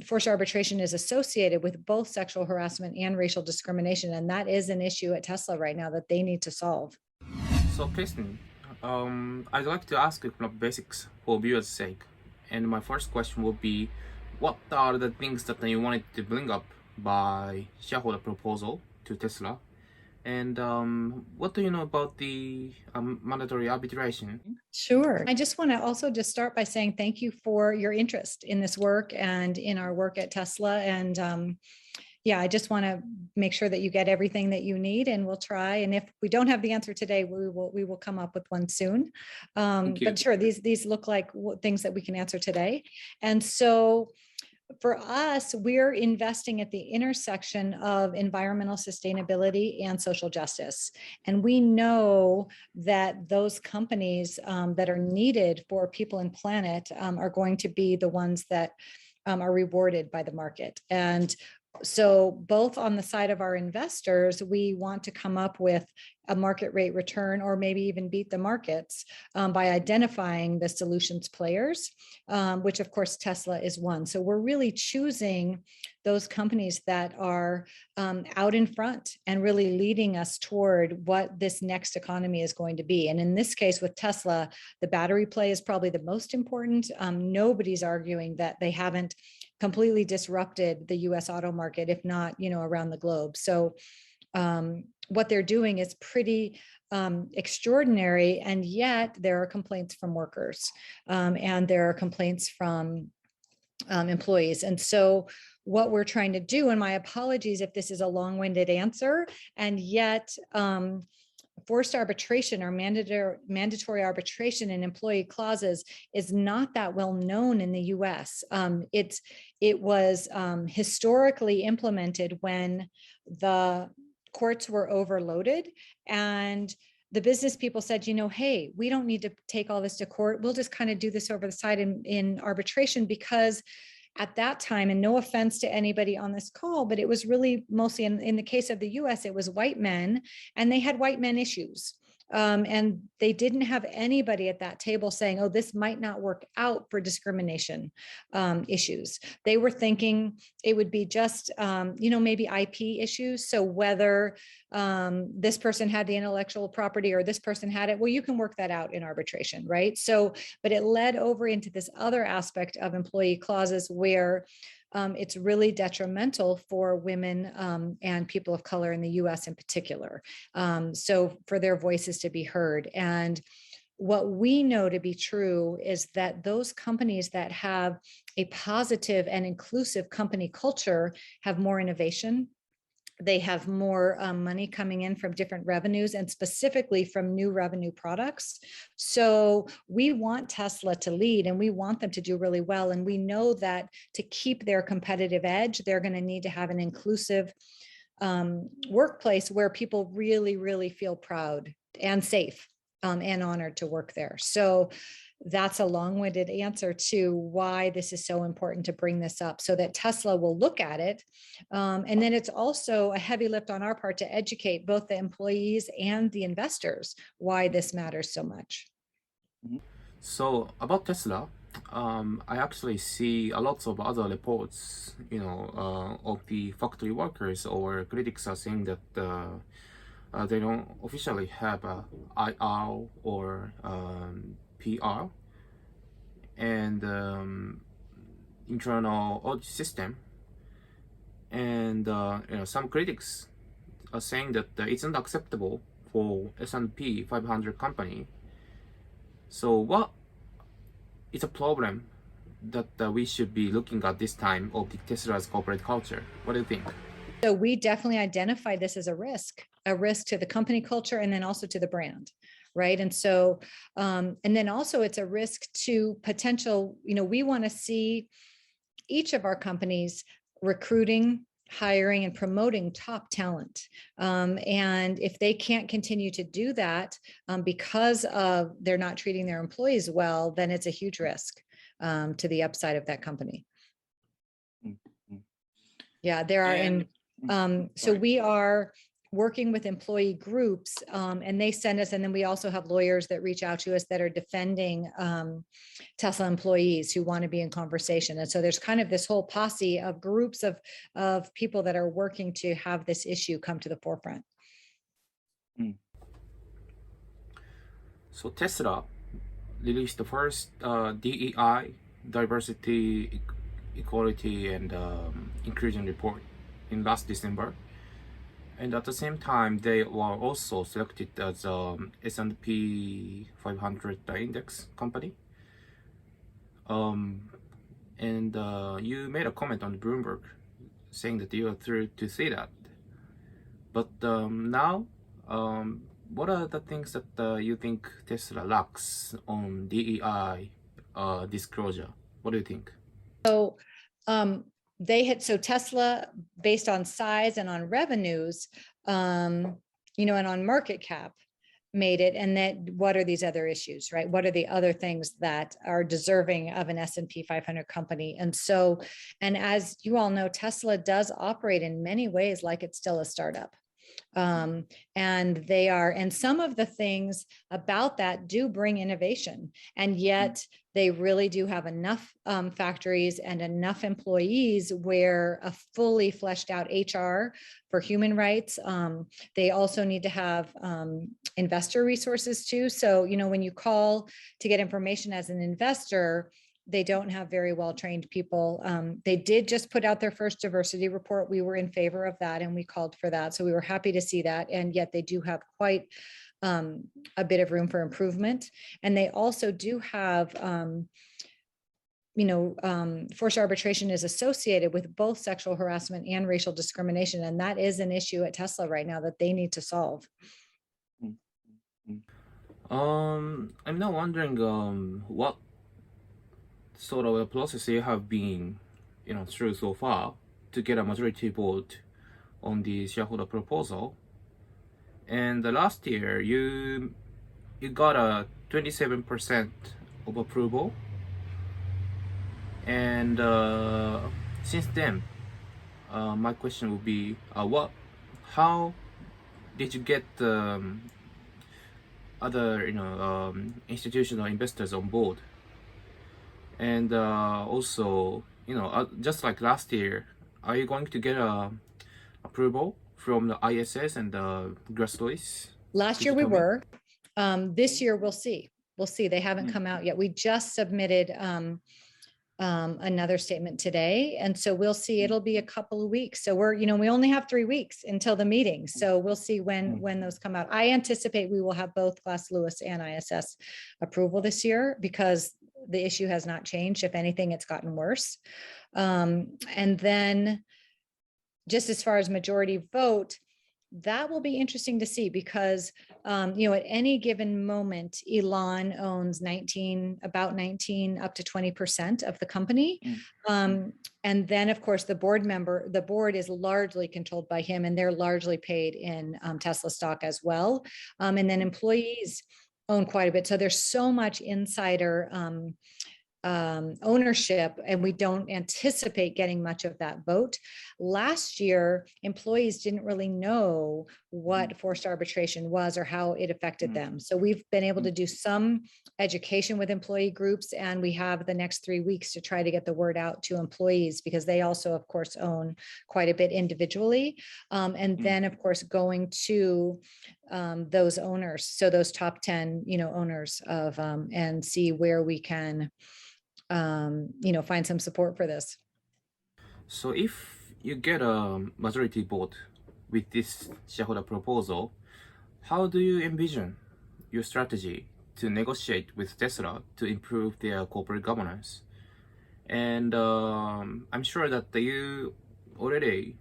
forced arbitration is associated with both sexual harassment and racial discrimination. And that is an issue at Tesla right now that they need to solve. So, Kristen, I'd like to ask you from basics for viewers' sake. And my first question would be, what are the things that you wanted to bring up by shareholder proposal to Tesla? And what do you know about the mandatory arbitration? Sure. I just want to also just start by saying thank you for your interest in this work and in our work at Tesla. And yeah, I just want to make sure that you get everything that you need, and we'll try. And if we don't have the answer today, we will come up with one soon. But sure, these look like things that we can answer today. And so for us, we're investing at the intersection of environmental sustainability and social justice. And we know that those companies that are needed for people and planet are going to be the ones that are rewarded by the market. And so both on the side of our investors, we want to come up with a market rate return, or maybe even beat the markets by identifying the solutions players, which of course Tesla is one. So we're really choosing those companies that are out in front and really leading us toward what this next economy is going to be. And in this case with Tesla, the battery play is probably the most important. Nobody's arguing that they haven't completely disrupted the US auto market, if not, around the globe. So what they're doing is pretty extraordinary, and yet there are complaints from workers and there are complaints from employees. And so what we're trying to do, and my apologies if this is a long-winded answer, and yet forced arbitration or mandatory arbitration and employee clauses is not that well known in the US. It was historically implemented when the courts were overloaded, and the business people said, hey, we don't need to take all this to court. We'll just kind of do this over the side in arbitration, because at that time, and no offense to anybody on this call, but it was really mostly in the case of the US, it was white men, and they had white men issues. And they didn't have anybody at that table saying, oh, this might not work out for discrimination issues. They were thinking it would be just, maybe IP issues. So whether this person had the intellectual property or this person had it, well, you can work that out in arbitration, right? So, but it led over into this other aspect of employee clauses where it's really detrimental for women and people of color in the US in particular. So for their voices to be heard. And what we know to be true is that those companies that have a positive and inclusive company culture have more innovation. They have more money coming in from different revenues, and specifically from new revenue products. So we want Tesla to lead, and we want them to do really well. And we know that to keep their competitive edge, they're going to need to have an inclusive workplace where people really, really feel proud and safe and honored to work there. So that's a long-winded answer to why this is so important to bring this up, so that Tesla will look at it. And then it's also a heavy lift on our part to educate both the employees and the investors why this matters so much. So about Tesla, I actually see a lot of other reports, of the factory workers or critics are saying that they don't officially have a IR or PR and internal audit system, and some critics are saying that it's not acceptable for S&P 500 company. So what is a problem that we should be looking at this time of the Tesla's corporate culture? What do you think? So we definitely identify this as a risk to the company culture, and then also to the brand, right? And so, and then also it's a risk to potential, we want to see each of our companies recruiting, hiring, and promoting top talent. And if they can't continue to do that because of they're not treating their employees well, then it's a huge risk to the upside of that company. Yeah, there are, and so we are working with employee groups, and they send us, and then we also have lawyers that reach out to us that are defending Tesla employees who want to be in conversation. And so there's kind of this whole posse of groups of people that are working to have this issue come to the forefront. So Tesla released the first DEI, diversity, equality, and inclusion report in last December. And at the same time, they were also selected as S&P 500 index company. And you made a comment on Bloomberg saying that you are thrilled to see that. But now, what are the things that you think Tesla lacks on DEI disclosure? What do you think? So so Tesla, based on size and on revenues, and on market cap, made it. And that what are these other issues, right? What are the other things that are deserving of an S&P 500 company? And so, and as you all know, Tesla does operate in many ways like it's still a startup. And some of the things about that do bring innovation, and yet they really do have enough factories and enough employees where a fully fleshed out HR for human rights. They also need to have investor resources too. So, when you call to get information as an investor, they don't have very well-trained people. They did just put out their first diversity report. We were in favor of that and we called for that. So we were happy to see that. And yet they do have quite a bit of room for improvement. And they also do have, forced arbitration is associated with both sexual harassment and racial discrimination. And that is an issue at Tesla right now that they need to solve. I'm now wondering what sort of a process you have been, through so far to get a majority vote on the shareholder proposal. And the last year, you got a 27% of approval, and since then, my question would be, how did you get other, institutional investors on board? And also, just like last year, are you going to get approval from the ISS and the Glass Lewis? Last year we were. This year we'll see. We'll see. They haven't come out yet. We just submitted another statement today, and so we'll see. It'll be a couple of weeks. So we only have 3 weeks until the meeting, so we'll see when those come out. I anticipate we will have both Glass Lewis and ISS approval this year because the issue has not changed. If anything, it's gotten worse. And then just as far as majority vote, that will be interesting to see because, at any given moment, Elon owns about 19 up to 20% of the company. And then, of course, the board is largely controlled by him, and they're largely paid in Tesla stock as well. And then employees own quite a bit. So there's so much insider ownership, and we don't anticipate getting much of that vote. Last year, employees didn't really know what forced arbitration was or how it affected them. So we've been able to do some education with employee groups, and we have the next 3 weeks to try to get the word out to employees because they also, of course, own quite a bit individually. And then, of course, going to those owners, so those top 10, owners of, and see where we can find some support for this. So if you get a majority vote with this shareholder proposal, how do you envision your strategy to negotiate with Tesla to improve their corporate governance? And I'm sure that you already,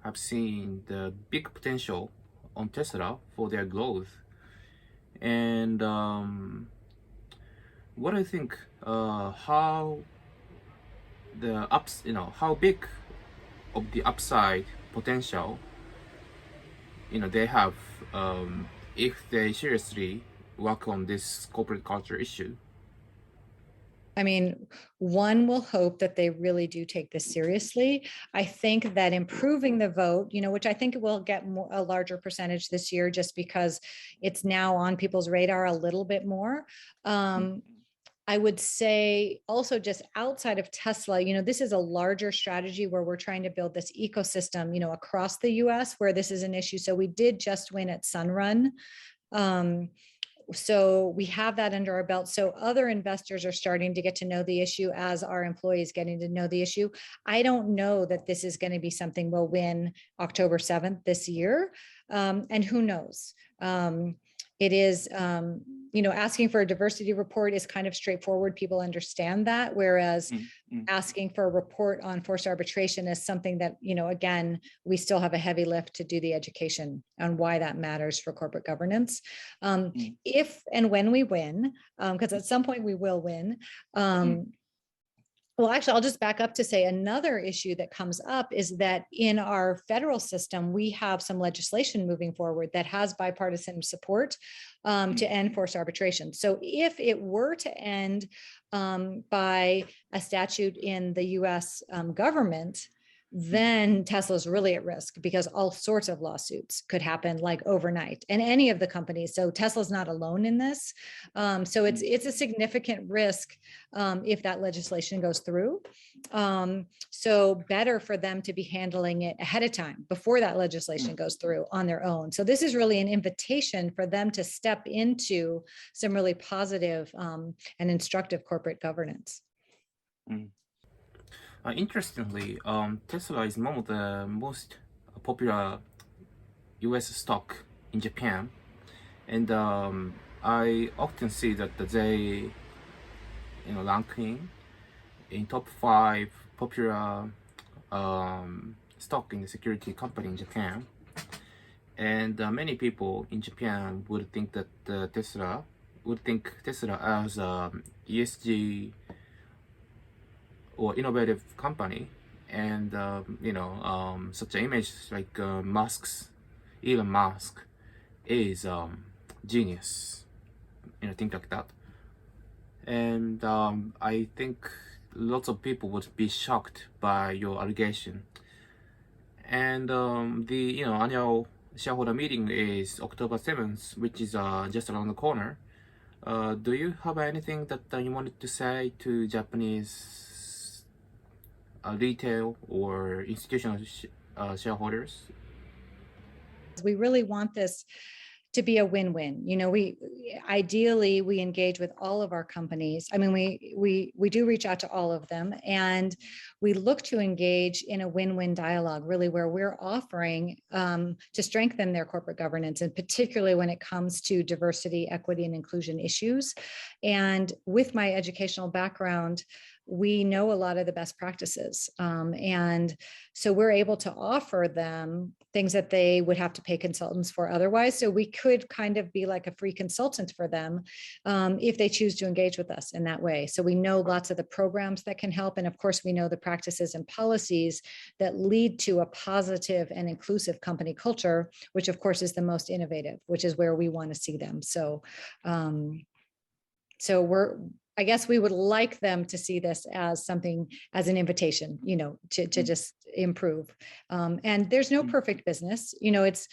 have seen the big potential on Tesla for their growth. And what do you think? How big of the upside potential, they have if they seriously work on this corporate culture issue? I mean, one will hope that they really do take this seriously. I think that improving the vote, which I think will get a larger percentage this year, just because it's now on people's radar a little bit more. I would say also, just outside of Tesla, this is a larger strategy where we're trying to build this ecosystem, across the US where this is an issue. So we did just win at Sunrun. So we have that under our belt. So other investors are starting to get to know the issue as our employees getting to know the issue. I don't know that this is going to be something we'll win October 7th this year. And who knows? It is, asking for a diversity report is kind of straightforward. People understand that. Whereas asking for a report on forced arbitration is something that, again, we still have a heavy lift to do the education on why that matters for corporate governance. If and when we win, because at some point we will win, well, actually, I'll just back up to say another issue that comes up is that in our federal system, we have some legislation moving forward that has bipartisan support to end forced arbitration. So if it were to end by a statute in the US government, then Tesla's really at risk, because all sorts of lawsuits could happen like overnight, and any of the companies. So Tesla's not alone in this. So it's a significant risk if that legislation goes through. So better for them to be handling it ahead of time, before that legislation goes through, on their own. So this is really an invitation for them to step into some really positive and instructive corporate governance. Interestingly, Tesla is one of the most popular US stock in Japan, and I often see that they, ranking in top 5 popular stock in the security company in Japan. And many people in Japan would think that Tesla as ESG or innovative company, and such an image like Elon Musk is genius, things like that. And I think lots of people would be shocked by your allegation. And the annual shareholder meeting is October 7th, which is just around the corner. Do you have anything that you wanted to say to Japanese retail or institutional shareholders? We really want this to be a win-win. We ideally engage with all of our companies. I mean, we do reach out to all of them, and we look to engage in a win-win dialogue, really, where we're offering to strengthen their corporate governance, and particularly when it comes to diversity, equity, and inclusion issues. And with my educational background, we know a lot of the best practices. And so we're able to offer them things that they would have to pay consultants for otherwise. So we could kind of be like a free consultant for them if they choose to engage with us in that way. So we know lots of the programs that can help. And of course, we know the practices and policies that lead to a positive and inclusive company culture, which of course is the most innovative, which is where we want to see them. So, I guess we would like them to see this as something, as an invitation, to just improve. And there's no perfect business. It's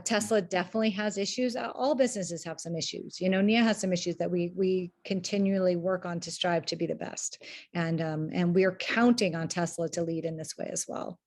Tesla definitely has issues. All businesses have some issues. NIA has some issues that we continually work on to strive to be the best. And we are counting on Tesla to lead in this way as well.